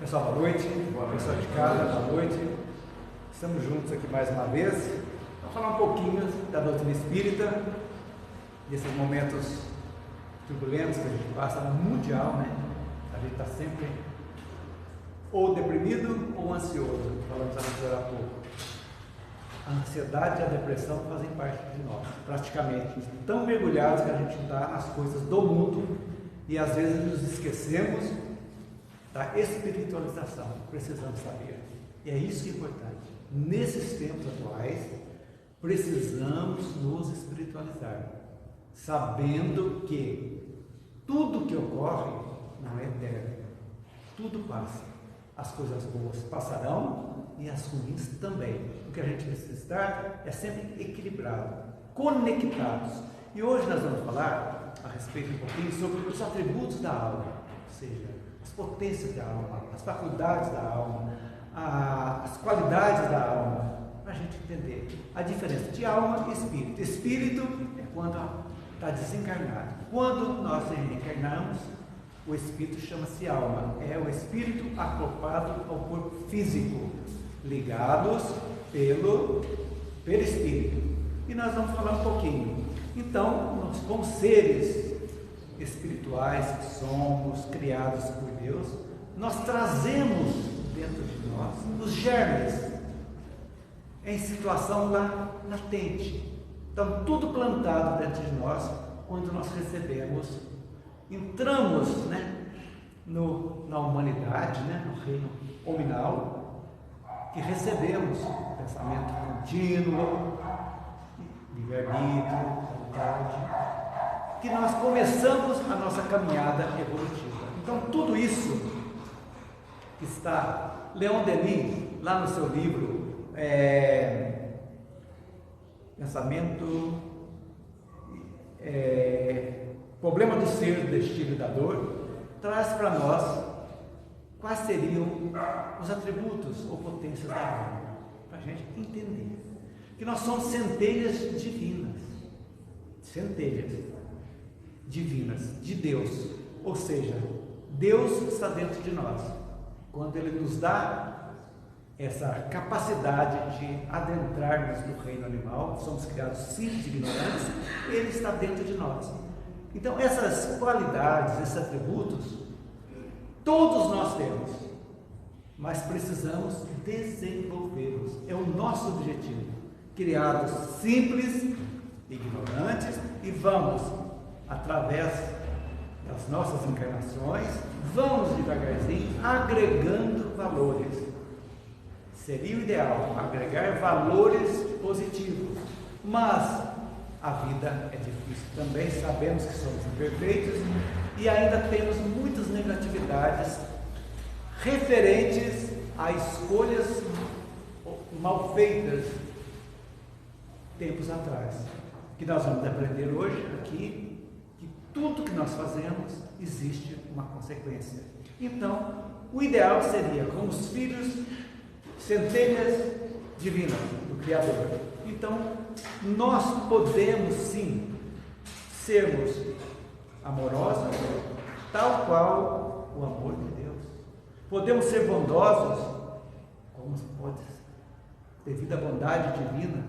Pessoal, boa noite. Pessoal de casa, boa noite. Estamos juntos aqui mais uma vez. Vamos falar um pouquinho da doutrina espírita, desses momentos turbulentos que a gente passa no mundial, né? A gente está sempre ou deprimido ou ansioso. Falamos agora há pouco. A ansiedade e a depressão fazem parte de nós, praticamente. Tão mergulhados que a gente está nas coisas do mundo e às vezes nos esquecemos da espiritualização. Precisamos saber. E é isso que é importante. Nesses tempos atuais, precisamos nos espiritualizar, sabendo que tudo que ocorre não é eterno. Tudo passa. As coisas boas passarão e as ruins também. O que a gente precisa estar é sempre equilibrado, conectados. E hoje nós vamos falar a respeito um pouquinho sobre os atributos da alma, ou seja, as potências da alma, as faculdades da alma, as qualidades da alma, para a gente entender a diferença de alma e espírito. Espírito é quando está desencarnado. Quando nós reencarnamos, o espírito chama-se alma, é o espírito acoplado ao corpo físico, ligados pelo espírito. E nós vamos falar um pouquinho. Então, nós como seres espirituais que somos, criados por Deus, nós trazemos dentro de nós os germes em situação lá latente. Então, tudo plantado dentro de nós quando nós recebemos, entramos, na humanidade, no reino hominal, que recebemos pensamento contínuo, livre-arbítrio, vontade, que nós começamos a nossa caminhada evolutiva. Então, tudo isso que está, Leon Denis, lá no seu livro, Problema do Ser, do Destino e da Dor, traz para nós quais seriam os atributos ou potências da alma, para a gente entender que nós somos centelhas divinas, de Deus, ou seja, Deus está dentro de nós. Quando Ele nos dá essa capacidade de adentrarmos no reino animal, somos criados filhos de ignorância, Ele está dentro de nós. Então essas qualidades, esses atributos, todos nós temos, mas precisamos desenvolvê-los. É o nosso objetivo. Criados simples, ignorantes, e vamos, através das nossas encarnações, vamos devagarzinho agregando valores. Seria o ideal agregar valores positivos, mas a vida é difícil. Também sabemos que somos imperfeitos e ainda temos muitas negatividades referentes a escolhas mal feitas tempos atrás. Que nós vamos aprender hoje aqui, que tudo que nós fazemos existe uma consequência. Então, o ideal seria, como os filhos, centelhas divinas do Criador. Então, nós podemos sim sermos amorosos, tal qual o amor de Deus. Podemos ser bondosos, como pode, devido à bondade divina,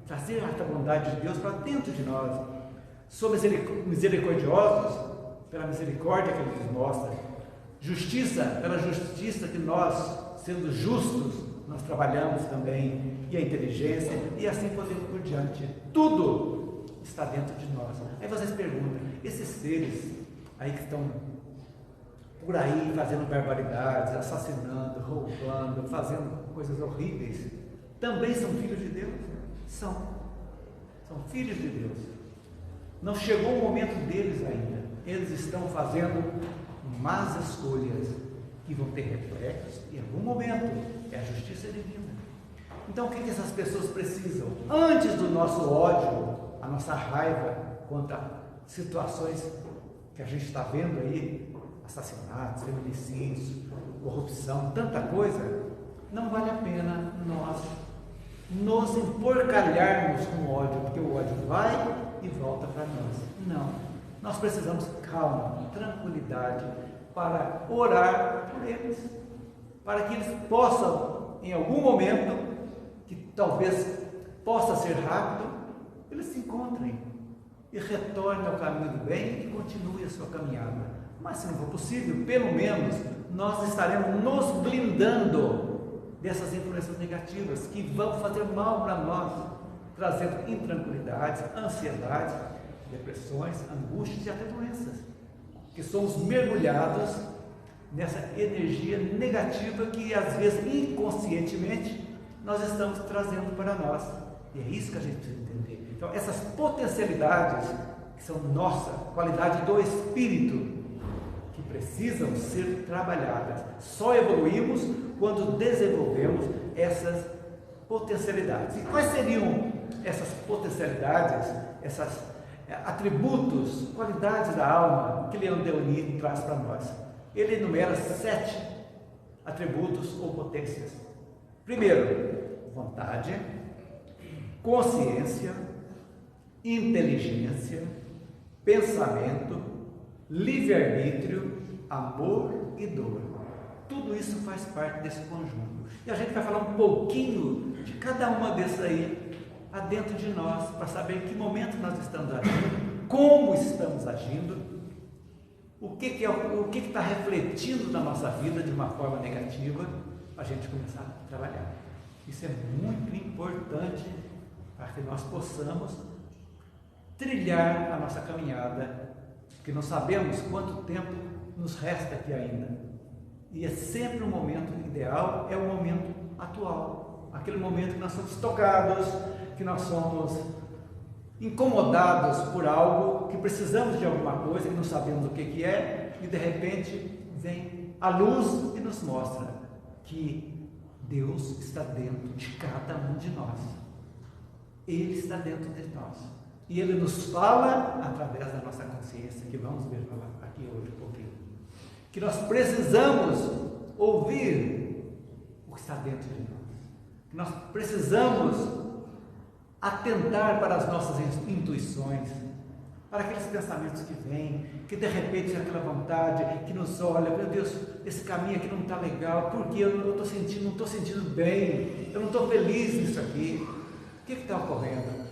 trazer esta bondade de Deus para dentro de nós. Somos misericordiosos pela misericórdia que Ele nos mostra. Justiça pela justiça que nós, sendo justos, nós trabalhamos também, e a inteligência, e assim podemos por diante. Tudo está dentro de nós. Aí vocês perguntam, esses seres aí que estão por aí fazendo barbaridades, assassinando, roubando, fazendo coisas horríveis, também são filhos de Deus? São filhos de Deus. Não chegou o momento deles ainda. Eles estão fazendo más escolhas que vão ter reflexos em algum momento. É a justiça divina. Então o que essas pessoas precisam? Antes do nosso ódio, a nossa raiva contra situações que a gente está vendo aí, assassinatos, feminicídios, corrupção, tanta coisa, não vale a pena nós nos emporcalharmos com o ódio, porque o ódio vai e volta para nós. Não, nós precisamos calma, tranquilidade para orar por eles, para que eles possam, em algum momento, que talvez possa ser rápido, eles se encontrem e retornem ao caminho do bem e continuem a sua caminhada. Mas se não for possível, pelo menos nós estaremos nos blindando dessas influências negativas que vão fazer mal para nós, trazendo intranquilidades, ansiedades, depressões, angústias e até doenças, que somos mergulhados nessa energia negativa que às vezes inconscientemente nós estamos trazendo para nós. E é isso que a gente precisa entender. Então essas potencialidades que são nossa qualidade do espírito, que precisam ser trabalhadas, só evoluímos quando desenvolvemos essas potencialidades. E quais seriam essas potencialidades, esses atributos, qualidades da alma que Leon Denis traz para nós? Ele enumera 7 atributos ou potências. Primeiro, vontade, consciência, inteligência, pensamento, livre-arbítrio, amor e dor. Tudo isso faz parte desse conjunto. E a gente vai falar um pouquinho de cada uma desses aí, adentro de nós, para saber em que momento nós estamos agindo, como estamos agindo, o que está refletindo na nossa vida de uma forma negativa, para a gente começar a trabalhar. Isso é muito importante para que nós possamos trilhar a nossa caminhada, porque não sabemos quanto tempo nos resta aqui ainda. E é sempre o momento ideal, é o momento atual, aquele momento que nós somos tocados, que nós somos incomodados por algo, que precisamos de alguma coisa, que não sabemos o que é, e de repente vem a luz e nos mostra que Deus está dentro de cada um de nós. Ele está dentro de nós. E Ele nos fala através da nossa consciência, que vamos ver aqui hoje um pouquinho. Que nós precisamos ouvir o que está dentro de nós. Que nós precisamos atentar para as nossas intuições, para aqueles pensamentos que vêm, que de repente é aquela vontade que nos olha, meu Deus, esse caminho aqui não está legal, porque eu não estou sentindo bem, eu não estou feliz nisso aqui, o que está ocorrendo?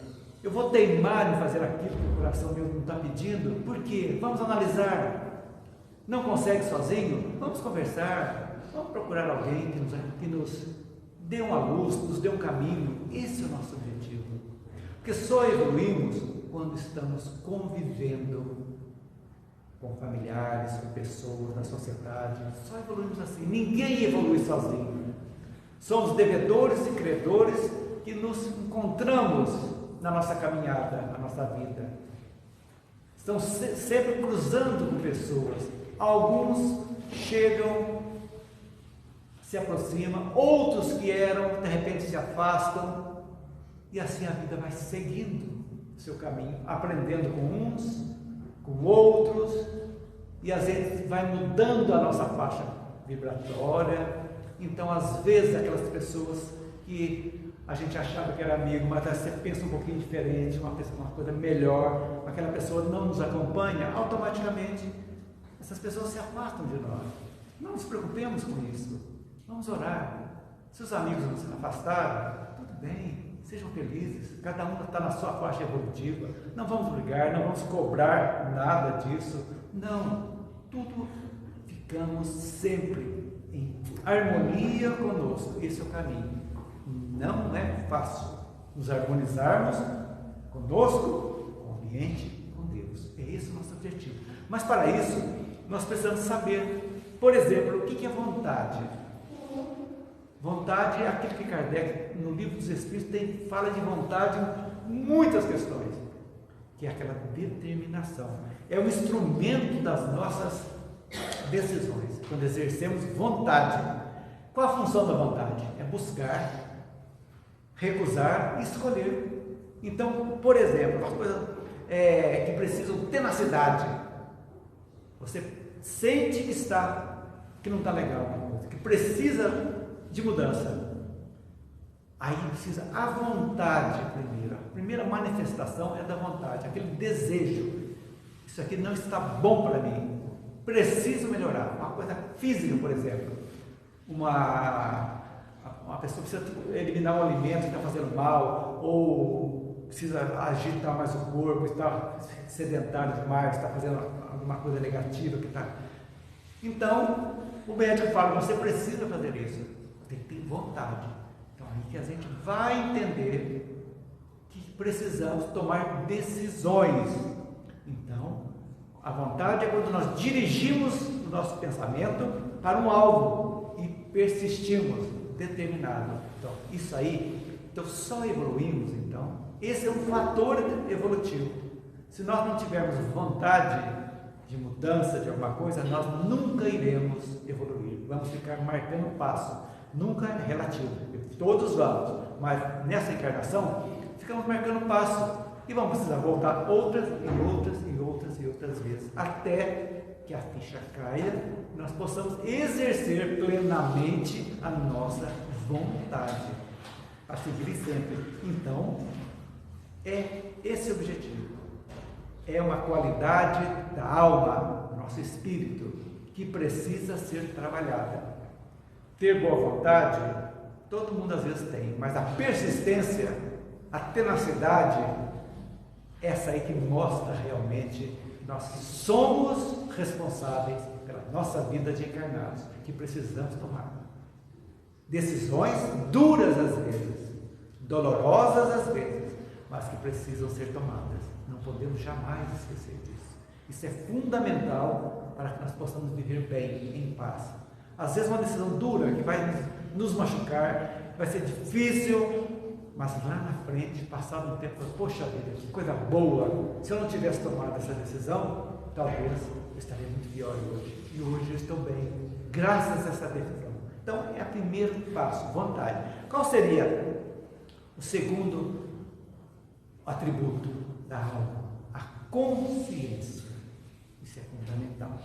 Eu vou teimar em fazer aquilo que o coração meu não está pedindo, por quê? Vamos analisar. Não consegue sozinho? Vamos conversar, vamos procurar alguém que nos dê uma luz, nos dê um caminho. Esse é o nosso objetivo, porque só evoluímos quando estamos convivendo com familiares, com pessoas da sociedade. Só evoluímos assim. Ninguém evolui sozinho. Somos devedores e credores que nos encontramos na nossa caminhada, na nossa vida. Estamos sempre cruzando com pessoas. Alguns chegam, se aproximam, outros que eram, de repente se afastam, e assim a vida vai seguindo o seu caminho, aprendendo com uns, com outros, e às vezes vai mudando a nossa faixa vibratória. Então, às vezes, aquelas pessoas que a gente achava que era amigo, mas você pensa um pouquinho diferente, uma coisa melhor, aquela pessoa não nos acompanha, automaticamente essas pessoas se afastam de nós. Não nos preocupemos com isso, vamos orar. Se os amigos nos afastaram, tudo bem, sejam felizes, cada um está na sua faixa evolutiva, não vamos brigar, não vamos cobrar nada disso, não, tudo ficamos sempre em harmonia conosco. Esse é o caminho. Não é fácil nos harmonizarmos conosco, com o ambiente, com Deus. É esse o nosso objetivo. Mas para isso, nós precisamos saber, por exemplo, o que é vontade. Vontade é aquilo que Kardec, no Livro dos Espíritos, fala de vontade em muitas questões, que é aquela determinação. É um instrumento das nossas decisões, quando exercemos vontade. Qual a função da vontade? É buscar, recusar e escolher. Então, por exemplo, uma coisa que precisa de tenacidade. Você sente que não está legal uma coisa, que precisa de mudança. Aí precisa a vontade primeiro. A primeira manifestação é da vontade, aquele desejo. Isso aqui não está bom para mim. Preciso melhorar. Uma coisa física, por exemplo. uma pessoa precisa eliminar um alimento que está fazendo mal, ou precisa agitar mais o corpo, está sedentário demais, está fazendo alguma coisa negativa que está. Então, o médico fala, você precisa fazer isso, tem que ter vontade. Então, aí que a gente vai entender que precisamos tomar decisões. Então, a vontade é quando nós dirigimos o nosso pensamento para um alvo e persistimos determinado. Então, isso aí, então só evoluímos, então. Esse é um fator evolutivo. Se nós não tivermos vontade de mudança de alguma coisa, nós nunca iremos evoluir. Vamos ficar marcando passo. Nunca é relativo. Todos vamos, mas nessa encarnação, ficamos marcando passo. E vamos precisar voltar outras e outras vezes, até que a ficha caia, nós possamos exercer plenamente a nossa vontade, a seguir sempre. Então, é esse o objetivo. É uma qualidade da alma, do nosso espírito, que precisa ser trabalhada. Ter boa vontade, todo mundo às vezes tem, mas a persistência, a tenacidade, essa aí que mostra realmente que nós somos responsáveis pela nossa vida de encarnados, que precisamos tomar decisões duras às vezes, dolorosas às vezes, mas que precisam ser tomadas. Não podemos jamais esquecer disso. Isso é fundamental para que nós possamos viver bem, em paz. Às vezes uma decisão dura que vai nos machucar, vai ser difícil, mas lá na frente, passado um tempo, poxa vida, que coisa boa, se eu não tivesse tomado essa decisão, talvez eu estaria muito pior hoje, e hoje eu estou bem, graças a essa decisão. Então, é o primeiro passo, vontade. Qual seria o segundo atributo da alma? A consciência. Isso é fundamental.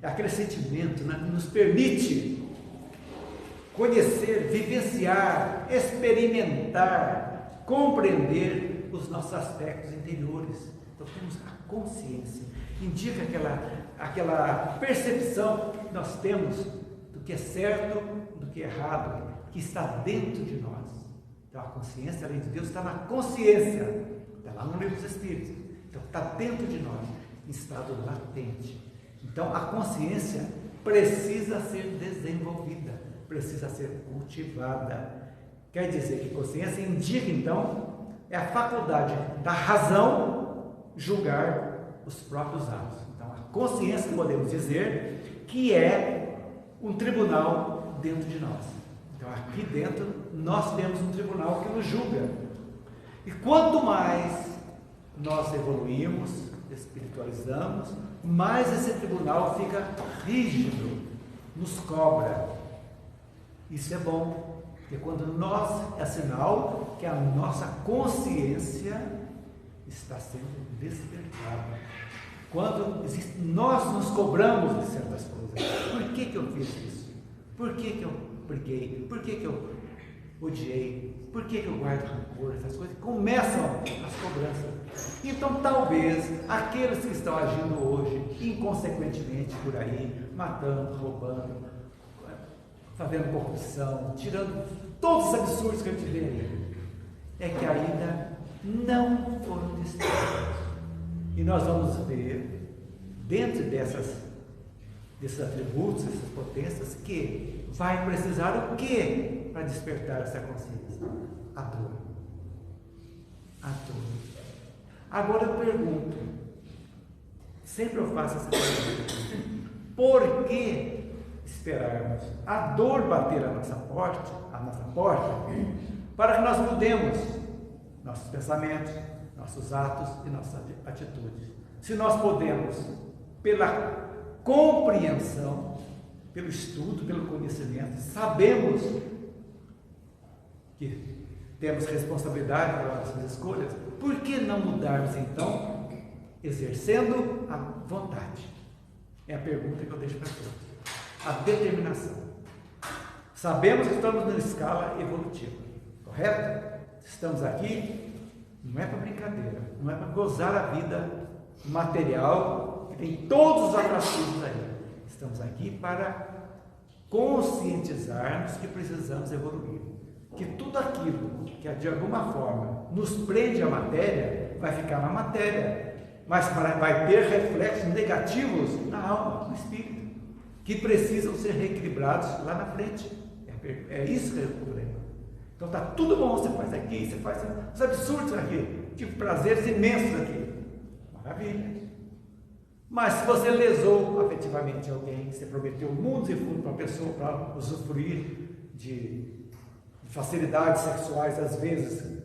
É aquele sentimento, né, que nos permite conhecer, vivenciar, experimentar, compreender os nossos aspectos interiores. Então temos a consciência, indica aquela percepção que nós temos do que é certo, do que é errado, que está dentro de nós. Então a consciência, além de Deus, está na consciência, está lá no livro dos Espíritos. Então está dentro de nós, em estado latente. Então a consciência precisa ser desenvolvida, precisa ser cultivada. Quer dizer que consciência indica, então, é a faculdade da razão julgar os próprios atos. Então, a consciência, podemos dizer, que é um tribunal dentro de nós. Então, aqui dentro, nós temos um tribunal que nos julga. E quanto mais nós evoluímos, espiritualizamos, mais esse tribunal fica rígido, nos cobra. Isso é bom, porque quando é sinal que a nossa consciência está sendo despertada. Quando nós nos cobramos de certas coisas. Por que eu fiz isso? Por que eu briguei? Por que eu odiei? Por que eu guardo rancor? Essas coisas começam as cobranças. Então talvez aqueles que estão agindo hoje inconsequentemente por aí, matando, roubando, fazendo corrupção, tirando todos os absurdos que a gente vê aí, é que ainda não foram despertados. E nós vamos ver, dentro desses atributos, dessas potências, que vai precisar o quê para despertar essa consciência? A dor. A dor. Agora eu pergunto, sempre eu faço essa pergunta, por que esperarmos a dor bater a nossa porta, para que nós mudemos nossos pensamentos, nossos atos e nossas atitudes? Se nós podemos, pela compreensão, pelo estudo, pelo conhecimento, sabemos que temos responsabilidade pelas nossas escolhas, por que não mudarmos então, exercendo a vontade? É a pergunta que eu deixo para todos. A determinação. Sabemos que estamos numa escala evolutiva, correto? Estamos aqui, não é para brincadeira, não é para gozar a vida material, que tem todos os atrativos aí. Estamos aqui para conscientizarmos que precisamos evoluir, que tudo aquilo que de alguma forma nos prende à matéria, vai ficar na matéria, mas vai ter reflexos negativos na alma, no espírito, que precisam ser reequilibrados lá na frente. É isso que é o problema. Então está tudo bom, você faz aqui, você faz os absurdos aqui, tive prazeres imensos aqui, maravilha. Mas se você lesou afetivamente alguém, você prometeu mundos e fundos para a pessoa para usufruir de facilidades sexuais, às vezes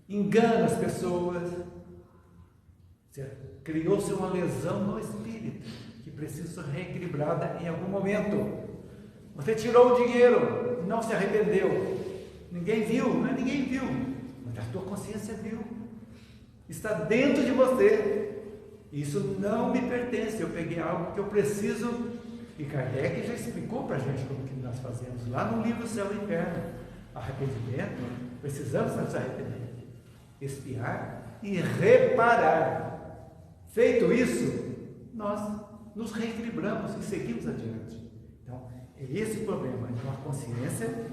engana as pessoas, você criou-se uma lesão no espírito que precisa ser reequilibrada em algum momento. Você tirou o dinheiro, não se arrependeu, ninguém viu, não é ninguém viu, mas a tua consciência viu, está dentro de você. Isso não me pertence, eu peguei algo que eu preciso, e Kardec já explicou para a gente como que nós fazemos lá no livro Céu e Inferno. Arrependimento, precisamos nos arrepender, expiar e reparar. Feito isso, nós nos reequilibramos e seguimos adiante. Então, é esse o problema. Então, a consciência,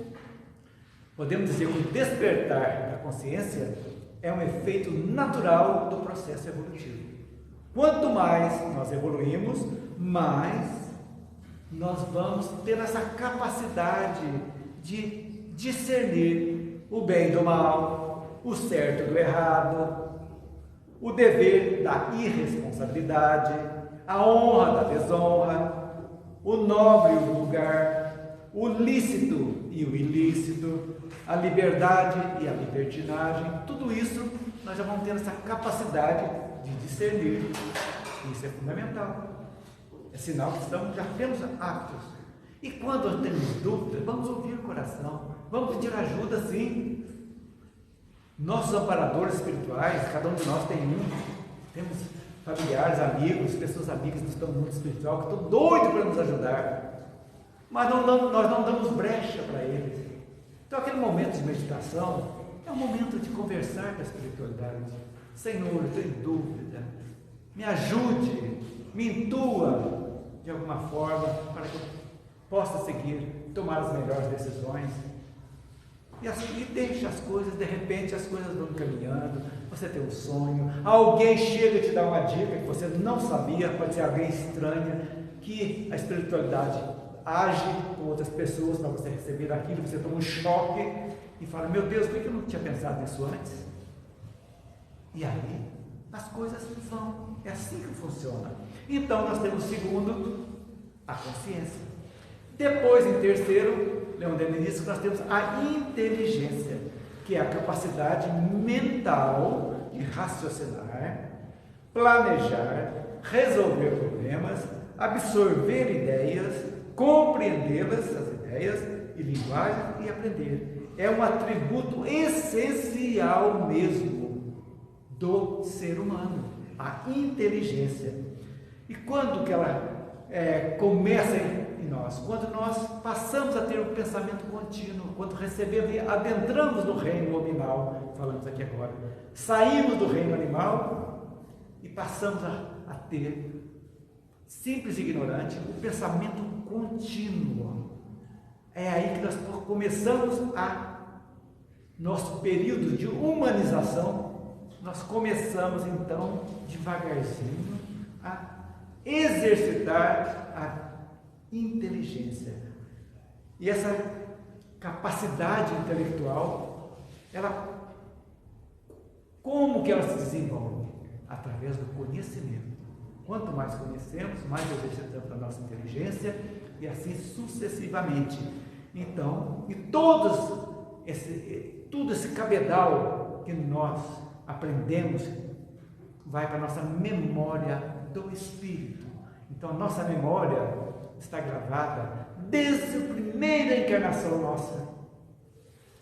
podemos dizer que o despertar da consciência é um efeito natural do processo evolutivo. Quanto mais nós evoluímos, mais nós vamos ter essa capacidade de discernir o bem do mal, o certo do errado, o dever da irresponsabilidade, a honra da desonra, o nobre e o vulgar, o lícito e o ilícito, a liberdade e a libertinagem. Tudo isso nós já vamos ter essa capacidade de discernir. Isso é fundamental. É sinal que já temos hábitos. E quando temos dúvidas, vamos ouvir o coração, vamos pedir ajuda, sim. Nossos amparadores espirituais, cada um de nós tem um. Temos familiares, amigos, pessoas amigas que estão no mundo espiritual, que estão doidos para nos ajudar, mas nós não damos brecha para eles. Então, aquele momento de meditação é um momento de conversar com a espiritualidade. Senhor, eu tenho dúvida, me ajude, me intua de alguma forma para que eu possa seguir, tomar as melhores decisões. E deixa as coisas, de repente as coisas vão caminhando, você tem um sonho, alguém chega e te dá uma dica que você não sabia, pode ser alguém estranha, que a espiritualidade age com outras pessoas para você receber aquilo, você toma um choque e fala, meu Deus, por que eu não tinha pensado nisso antes? E aí, as coisas são, é assim que funciona. Então, nós temos segundo, a consciência. Depois, em terceiro, Leon Denis diz que nós temos a inteligência, que é a capacidade mental de raciocinar, planejar, resolver problemas, absorver ideias, compreendê-las, as ideias e linguagem, e aprender. É um atributo essencial mesmo do ser humano, a inteligência. E quando que ela começa em nós? Quando nós passamos a ter um pensamento contínuo, quando recebemos e adentramos no reino nominal, falamos aqui agora, saímos do reino animal e passamos a ter, simples e ignorante, o pensamento contínuo. É aí que nós começamos nosso período de humanização. Nós começamos então, devagarzinho, a exercitar a inteligência. E essa capacidade intelectual, como que ela se desenvolve? Através do conhecimento. Quanto mais conhecemos, mais exercitamos a nossa inteligência, e assim sucessivamente. Então, e tudo esse cabedal que nós aprendemos vai para a nossa memória do espírito. Então, a nossa memória está gravada desde a primeira encarnação nossa,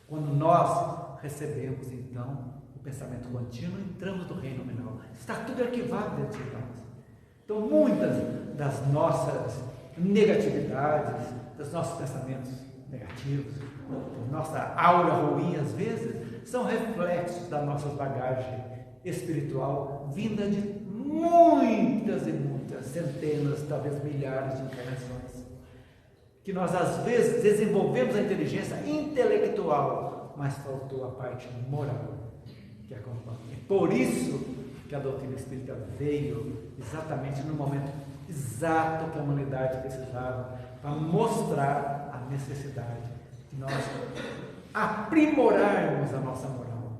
quando nós recebemos então o pensamento contínuo, entramos no reino nominal. Está tudo arquivado dentro de nós. Então, muitas das nossas negatividades, dos nossos pensamentos negativos, nossa aura ruim às vezes, são reflexos da nossa bagagem espiritual, vinda de muitas e muitas, centenas, talvez milhares de encarnações. que nós às vezes desenvolvemos a inteligência intelectual, mas faltou a parte moral que acompanha. E por isso que a doutrina espírita veio exatamente no momento exato que a humanidade precisava, para mostrar a necessidade de nós aprimorarmos a nossa moral,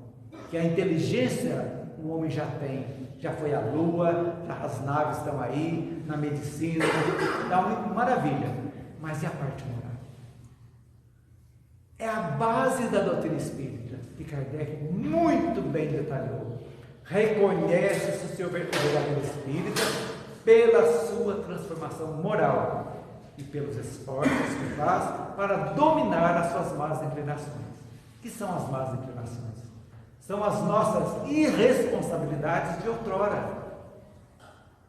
que a inteligência o homem já tem, já foi à lua, já as naves estão aí, na medicina, dá uma maravilha, mas e a parte moral? É a base da doutrina espírita, que Kardec muito bem detalhou. Reconhece-se o seu verdadeiro espírita pela sua transformação moral e pelos esforços que faz para dominar as suas más inclinações. Que são as más inclinações? São as nossas irresponsabilidades de outrora,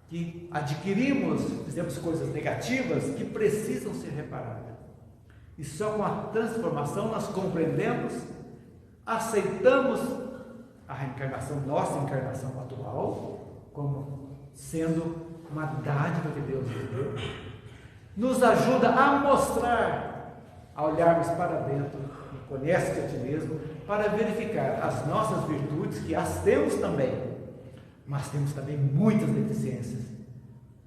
que adquirimos, fizemos coisas negativas que precisam ser reparadas. E só com a transformação nós compreendemos, aceitamos a reencarnação, nossa encarnação atual, como sendo uma dádiva que Deus nos deu, nos ajuda a mostrar, a olharmos para dentro, e conhece-te a ti mesmo, para verificar as nossas virtudes, que as temos também, mas temos também muitas deficiências.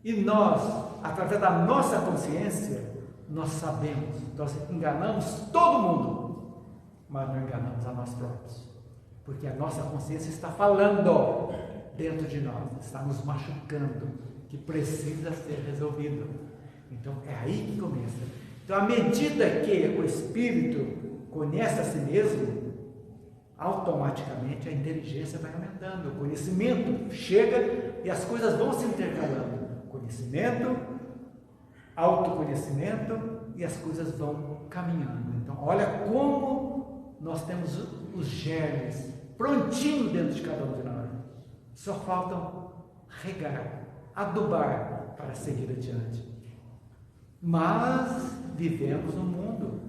E nós, através da nossa consciência, nós sabemos, nós enganamos todo mundo, mas não enganamos a nós próprios, porque a nossa consciência está falando dentro de nós, está nos machucando, que precisa ser resolvido. Então é aí que começa. Então, à medida que o espírito conhece a si mesmo, automaticamente a inteligência vai aumentando, o conhecimento chega e as coisas vão se intercalando. Conhecimento, autoconhecimento, e as coisas vão caminhando. Então, olha como nós temos os germes prontinho dentro de cada um de nós. Só faltam regar, adubar para seguir adiante. Mas vivemos num mundo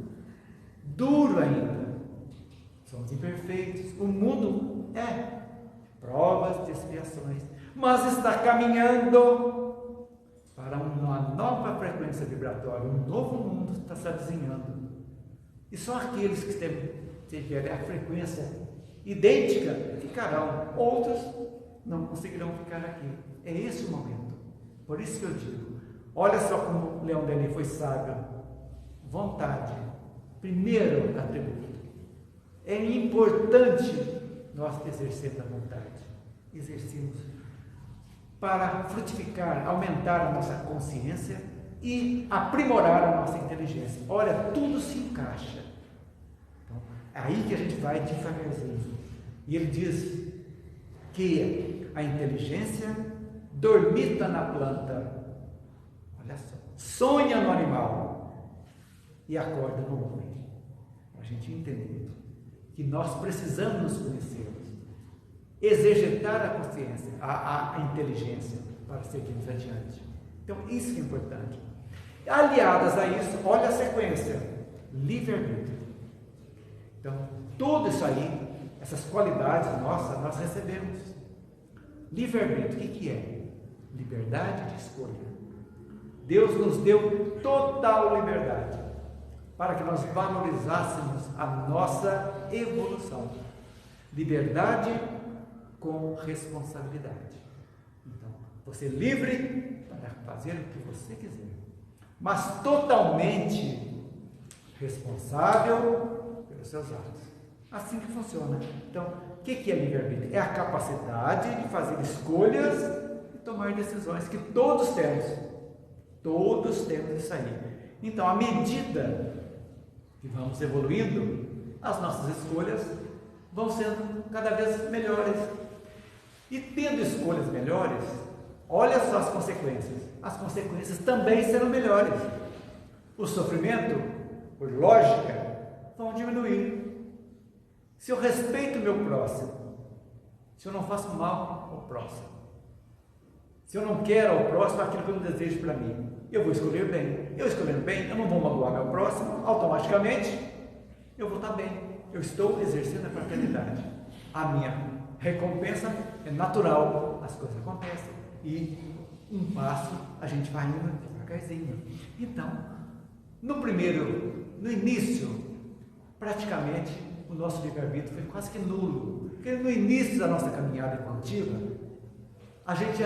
duro ainda. Somos imperfeitos. O mundo é provas de expiações, mas está caminhando para uma nova frequência vibratória. Um novo mundo está se avizinhando. E só aqueles que tiverem a frequência idêntica ficarão. Outros não conseguirão ficar aqui. É esse o momento. Por isso que eu digo, olha só como Leon Denis foi sábio. Vontade, primeiro atributo. É importante nós exercermos a vontade. Exercemos para frutificar, aumentar a nossa consciência e aprimorar a nossa inteligência. Olha, tudo se encaixa. Então, é aí que a gente vai devagarzinho. E ele diz que a inteligência dormita na planta, olha só, sonha no animal e acorda no homem. Para a gente entender que nós precisamos nos conhecer, exercitar a consciência, a inteligência, para seguirmos adiante. Então, isso que é importante. Aliadas a isso, olha a sequência: livre-arbítrio. Então, tudo isso aí, essas qualidades nossas, nós recebemos. Livre-arbítrio, o que é? Liberdade de escolha. Deus nos deu total liberdade para que nós valorizássemos a nossa evolução. Liberdade com responsabilidade. Então, você é livre para fazer o que você quiser, mas totalmente responsável pelos seus atos. Assim que funciona. Então, o que é livre-arbítrio? É a capacidade de fazer escolhas e tomar decisões que todos temos. Todos temos isso aí. Então, à medida que vamos evoluindo, as nossas escolhas vão sendo cada vez melhores. E tendo escolhas melhores, olha só as consequências. As consequências também serão melhores. O sofrimento, por lógica, vão diminuir. Se eu respeito o meu próximo, se eu não faço mal ao próximo, se eu não quero ao próximo aquilo que eu não desejo para mim, eu vou escolher bem. Eu escolhendo bem, eu não vou magoar meu próximo, automaticamente eu vou estar bem. Eu estou exercendo a fraternidade. A minha recompensa é natural, as coisas acontecem e um passo a gente vai indo devagarzinho. Então, No início, praticamente, o nosso livre-arbítrio foi quase que nulo. Porque no início da nossa caminhada evolutiva, a gente,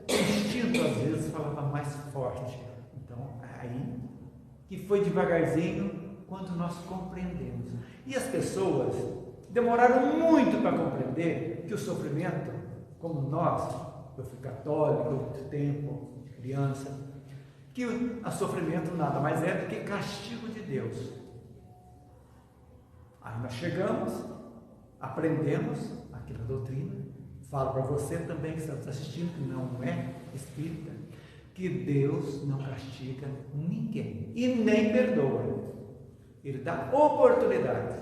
instinto às vezes, falava mais forte. Então, aí que foi devagarzinho quando nós compreendemos. E as pessoas demoraram muito para compreender que o sofrimento, como nós, eu fui católico há muito tempo, criança, que o sofrimento nada mais é do que castigo de Deus. Aí nós chegamos, aprendemos aquela doutrina, falo para você também que está nos assistindo, que não é espírita, que Deus não castiga ninguém e nem perdoa. Ele dá oportunidade,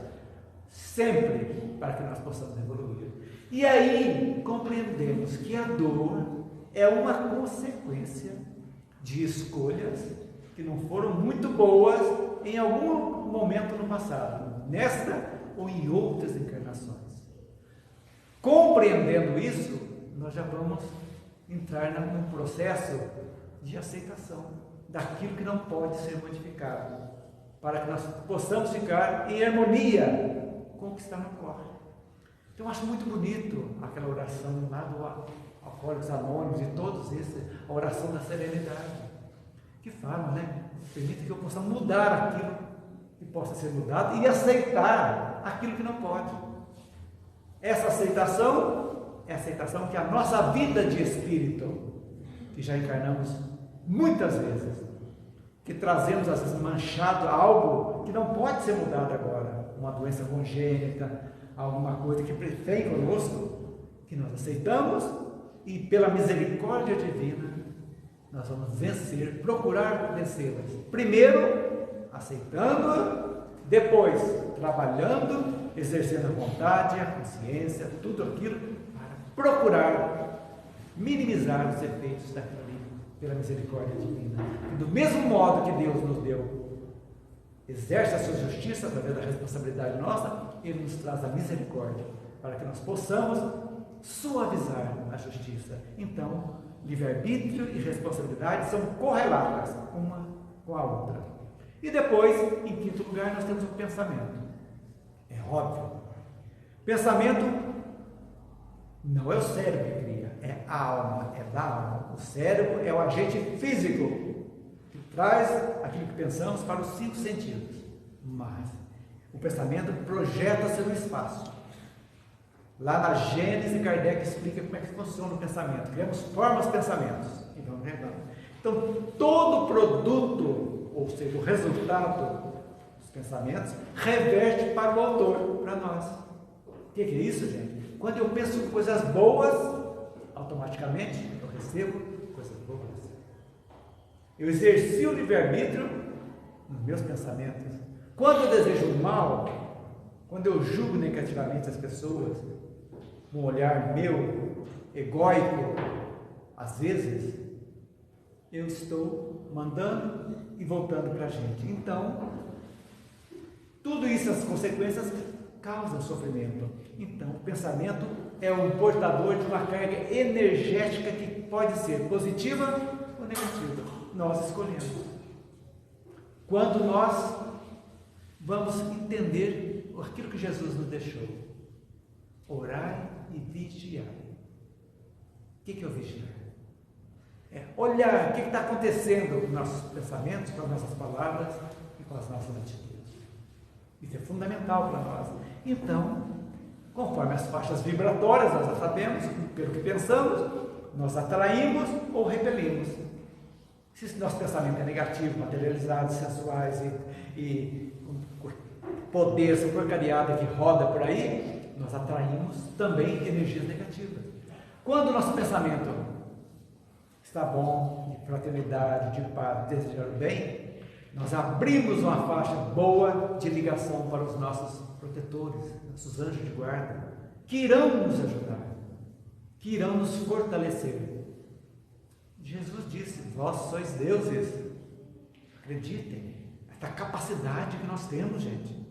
sempre, para que nós possamos evoluir. E aí compreendemos que a dor é uma consequência de escolhas que não foram muito boas em algum momento no passado, nesta ou em outras encarnações. Compreendendo isso, nós já vamos entrar num processo de aceitação daquilo que não pode ser modificado, para que nós possamos ficar em harmonia com o que está no corpo. Então eu acho muito bonito aquela oração lá do Alcoólicos Anônimos e todos esses, a oração da serenidade, que falam, né? Permita que eu possa mudar aquilo que possa ser mudado e aceitar aquilo que não pode. Essa aceitação é a aceitação que a nossa vida de espírito, que já encarnamos muitas vezes, que trazemos às vezes manchado algo que não pode ser mudado agora, uma doença congênita, alguma coisa que vem conosco, que nós aceitamos e pela misericórdia divina nós vamos vencer, procurar vencê-las. Primeiro, aceitando, depois trabalhando, exercendo a vontade, a consciência, tudo aquilo para procurar minimizar os efeitos daquilo ali, pela misericórdia divina. E do mesmo modo que Deus nos deu, exerce a sua justiça através da responsabilidade nossa, Ele nos traz a misericórdia para que nós possamos suavizar a justiça. Então, livre-arbítrio e responsabilidade são correlatas uma com a outra. E depois, em quinto lugar, nós temos o pensamento. É óbvio. Pensamento não é o cérebro que cria, é a alma, é da alma. O cérebro é o agente físico que traz aquilo que pensamos para os 5 sentidos. Mas o pensamento projeta-se no espaço. Lá na Gênese, Kardec explica como é que funciona o pensamento. Criamos formas de pensamentos. Então, todo produto, ou seja, o resultado dos pensamentos, reverte para o autor, para nós. O que é isso, gente? Quando eu penso em coisas boas, automaticamente eu recebo coisas boas. Eu exerci o livre-arbítrio nos meus pensamentos. Quando eu desejo o mal, quando eu julgo negativamente as pessoas, um olhar meu, egóico, às vezes, eu estou mandando e voltando para a gente. Então, tudo isso, as consequências causam sofrimento. Então, o pensamento é um portador de uma carga energética que pode ser positiva ou negativa. Nós escolhemos. Quando nós vamos entender aquilo que Jesus nos deixou, orai e vigiai. O que é o vigiar? É olhar o que está acontecendo com nossos pensamentos, com as nossas palavras e com as nossas atitudes. Isso é fundamental para nós. Então, conforme as faixas vibratórias, nós já sabemos, pelo que pensamos, nós atraímos ou repelimos. Se nosso pensamento é negativo, materializado, sensuais e poder, essa porcariada que roda por aí, nós atraímos também energias negativas. Quando o nosso pensamento está bom, de fraternidade, de paz, de desejar o bem, nós abrimos uma faixa boa de ligação para os nossos protetores, nossos anjos de guarda, que irão nos ajudar, que irão nos fortalecer. Jesus disse: vós sois deuses. Acreditem, essa capacidade que nós temos, gente.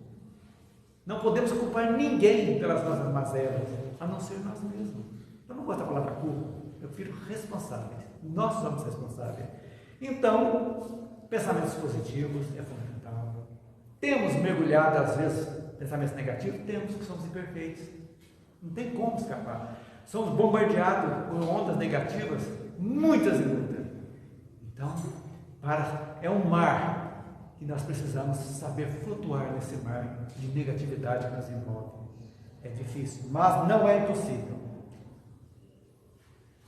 Não podemos culpar ninguém pelas nossas mazelas, a não ser nós mesmos. Eu não gosto da palavra culpa, eu prefiro responsáveis. Nós somos responsáveis. Então, pensamentos positivos é fundamental. Temos mergulhado, às vezes, pensamentos negativos, temos, que somos imperfeitos. Não tem como escapar. Somos bombardeados por ondas negativas, muitas e muitas. Então, é um mar que nós precisamos saber flutuar nesse mar de negatividade que nos envolve. É difícil, mas não é impossível.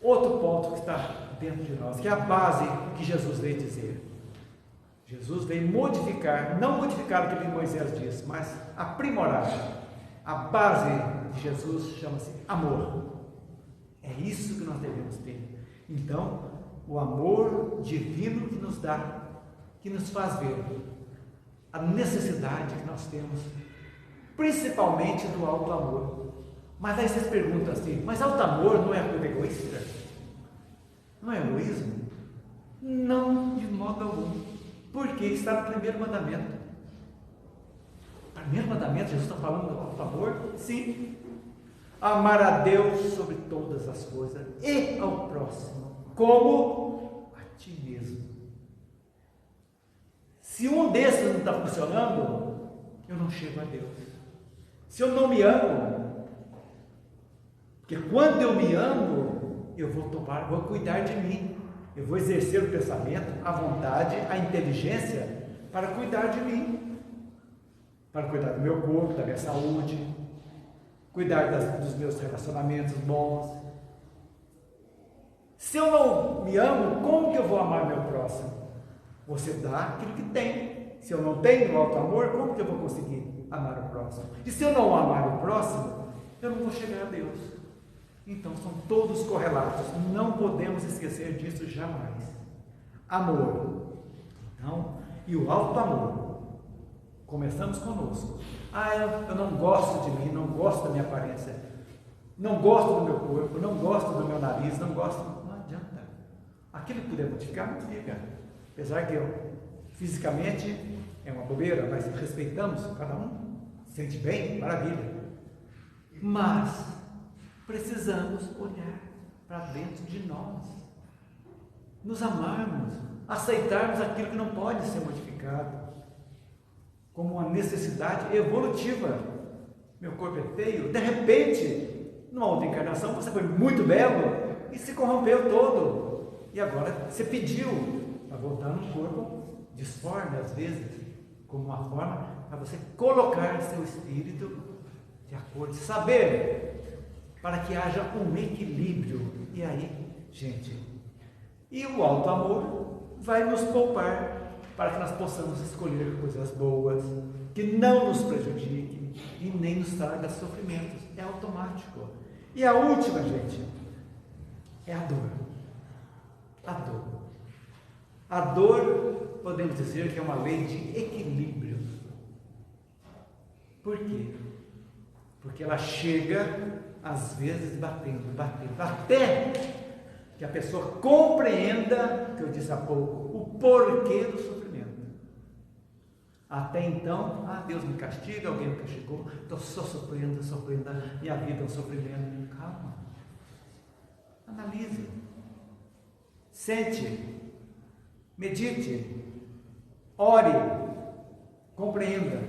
Outro ponto que está dentro de nós, que é a base que Jesus veio dizer. Jesus veio modificar, não modificar o que Moisés disse, mas aprimorar. A base de Jesus chama-se amor. É isso que nós devemos ter. Então, o amor divino que nos dá, que nos faz ver a necessidade que nós temos, principalmente do alto amor. Mas aí vocês perguntam assim, mas alto amor não é coisa egoísta? Não é egoísmo? Não, de modo algum. Porque está no primeiro mandamento. Primeiro mandamento, Jesus está falando do alto amor? Sim. Amar a Deus sobre todas as coisas e ao próximo, como a ti mesmo. Se um desses não está funcionando, eu não chego a Deus. Se eu não me amo, porque quando eu me amo, eu vou cuidar de mim. Eu vou exercer o pensamento, a vontade, a inteligência para cuidar de mim, para cuidar do meu corpo, da minha saúde, cuidar dos meus relacionamentos bons. Se eu não me amo, como que eu vou amar meu próximo? Você dá aquilo que tem. Se eu não tenho alto amor, como que eu vou conseguir amar o próximo? E se eu não amar o próximo, eu não vou chegar a Deus. Então, são todos correlatos, não podemos esquecer disso jamais. Amor. Então, e o alto amor. Começamos conosco. Eu não gosto de mim, não gosto da minha aparência, não gosto do meu corpo, não gosto do meu nariz, não gosto. Não adianta. Aquilo que puder modificar, modifica. Apesar que fisicamente é uma bobeira, mas respeitamos, cada um se sente bem, maravilha. Mas precisamos olhar para dentro de nós, nos amarmos, aceitarmos aquilo que não pode ser modificado, como uma necessidade evolutiva. Meu corpo é feio, de repente, numa outra encarnação, você foi muito belo e se corrompeu todo, e agora você pediu para voltar num corpo disforme, às vezes, como uma forma para você colocar seu espírito de acordo, saber, para que haja um equilíbrio. E aí, gente, e o alto amor vai nos poupar para que nós possamos escolher coisas boas, que não nos prejudiquem e nem nos traga sofrimentos. É automático. E a última, gente, é a dor. A dor. A dor, podemos dizer que é uma lei de equilíbrio. Por quê? Porque ela chega às vezes batendo, até que a pessoa compreenda, que eu disse há pouco, o porquê do sofrimento. Até então, Deus me castiga, alguém me castigou, estou só sofrendo, minha vida é um sofrimento. Calma, analise, sente, medite, ore, compreenda,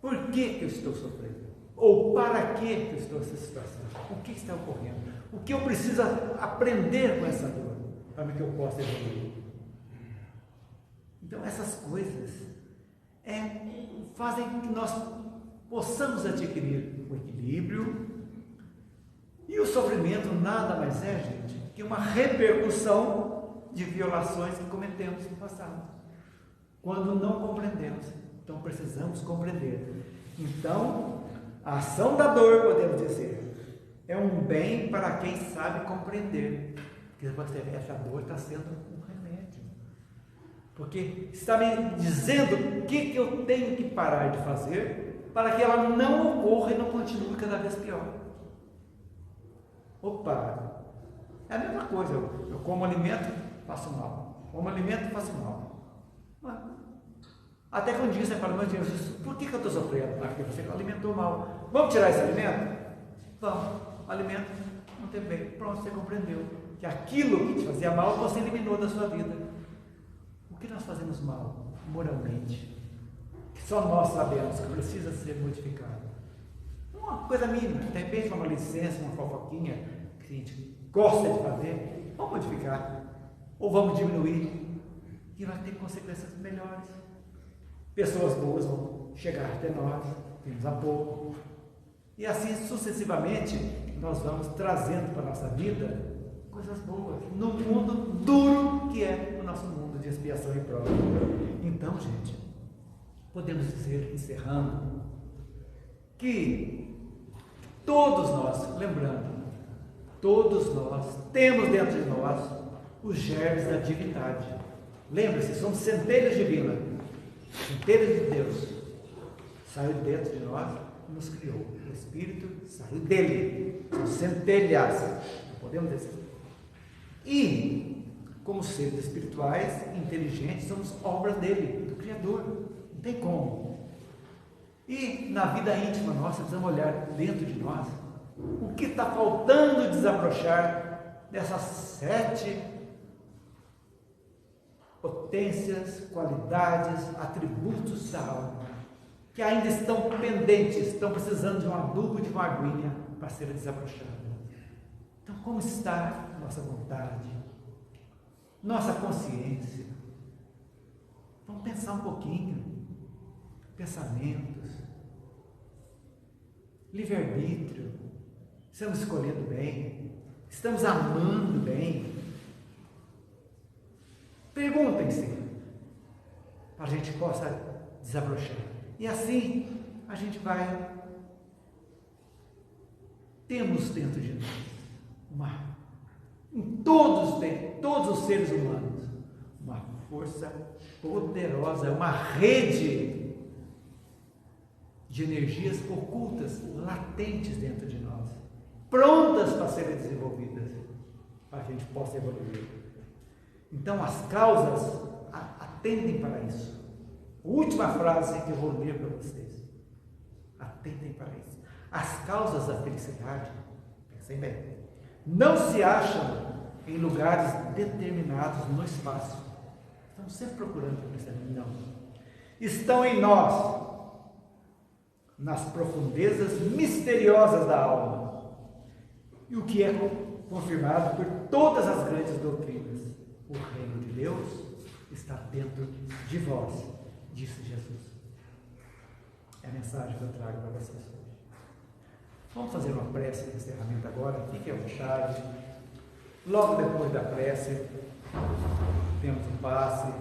por que eu estou sofrendo? Ou para que eu estou nessa situação? O que está ocorrendo? O que eu preciso aprender com essa dor para que eu possa evoluir? Então, essas coisas fazem com que nós possamos adquirir o equilíbrio. E o sofrimento nada mais é, gente, que uma repercussão de violações que cometemos no passado, quando não compreendemos. Então, precisamos compreender. Então, a ação da dor, podemos dizer, é um bem para quem sabe compreender. Porque essa dor está sendo um remédio. Porque está me dizendo o que eu tenho que parar de fazer para que ela não ocorra e não continue cada vez pior. Opa! É a mesma coisa. Eu como alimento, faço mal. Como alimento, faço mal. Até que um dia você fala, meu Deus, por que eu estou sofrendo? Porque você alimentou mal. Vamos tirar esse alimento? Vamos. O alimento não tem bem. Pronto, você compreendeu que aquilo que te fazia mal, você eliminou da sua vida. O que nós fazemos mal, moralmente, que só nós sabemos que precisa ser modificado. Uma coisa mínima, de repente uma maledicência, uma fofoquinha, que a gente gosta de fazer, vamos modificar, ou vamos diminuir, e vai ter consequências melhores. Pessoas boas vão chegar até nós, temos apoio, e assim sucessivamente nós vamos trazendo para a nossa vida coisas boas, no mundo duro que é o nosso mundo de expiação e prova. Então, gente, podemos dizer, encerrando, que todos nós, lembrando, todos nós temos dentro de nós os germes da divindade. Lembre-se, somos centelhas divinas, centelhas de Deus. Saiu de dentro de nós e nos criou. O Espírito saiu dele. São centelhas, podemos dizer. E, como seres espirituais, inteligentes, somos obras dele, do Criador. Não tem como. E na vida íntima nossa, precisamos olhar dentro de nós o que está faltando desabrochar dessas 7 potências, qualidades, atributos da alma, que ainda estão pendentes, estão precisando de um adubo, de uma aguinha para serem desabrochadas. Então, como está nossa vontade, nossa consciência? Vamos pensar um pouquinho. Pensamentos, livre-arbítrio, estamos escolhendo bem, estamos amando bem. Perguntem-se, para a gente possa desabrochar. E assim a gente vai. Temos dentro de nós em todos os seres humanos, uma força poderosa, uma rede de energias ocultas, latentes dentro de nós, prontas para serem desenvolvidas, para que a gente possa evoluir. Então as causas atendem para isso. Última frase que eu vou ler para vocês. Atendem para isso. As causas da felicidade, pensem bem, não se acham em lugares determinados no espaço. Estamos sempre procurando felicidade. Não. Estão em nós, nas profundezas misteriosas da alma. E o que é confirmado por todas as grandes doutrinas. O reino de Deus está dentro de vós, disse Jesus. É a mensagem que eu trago para vocês hoje. Vamos fazer uma prece de encerramento agora, fiquem à vontade. Logo depois da prece, temos um passe,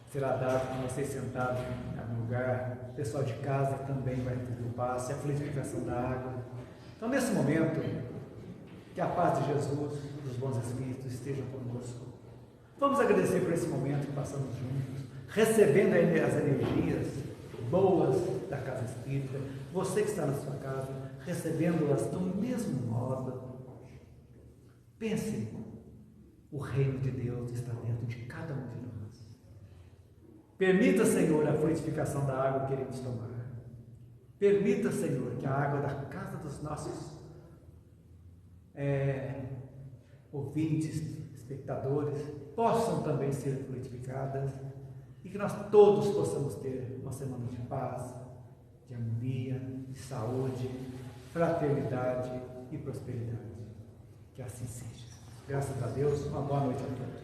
será dado para vocês sentados em algum lugar. O pessoal de casa também vai ter o passe, a fluidificação da água. Então, nesse momento, que a paz de Jesus, dos bons espíritos, estejam conosco. Vamos agradecer por esse momento que passamos juntos, recebendo as energias boas da casa espírita, você que está na sua casa, recebendo-as do mesmo modo. Pense, o reino de Deus está dentro de cada um de nós. Permita, Senhor, a fluidificação da água que queremos tomar. Permita, Senhor, que a água da casa dos nossos ouvintes, espectadores, possam também ser fluidificadas e que nós todos possamos ter uma semana de paz, de harmonia, de saúde, fraternidade e prosperidade. Que assim seja. Graças a Deus, uma boa noite a todos.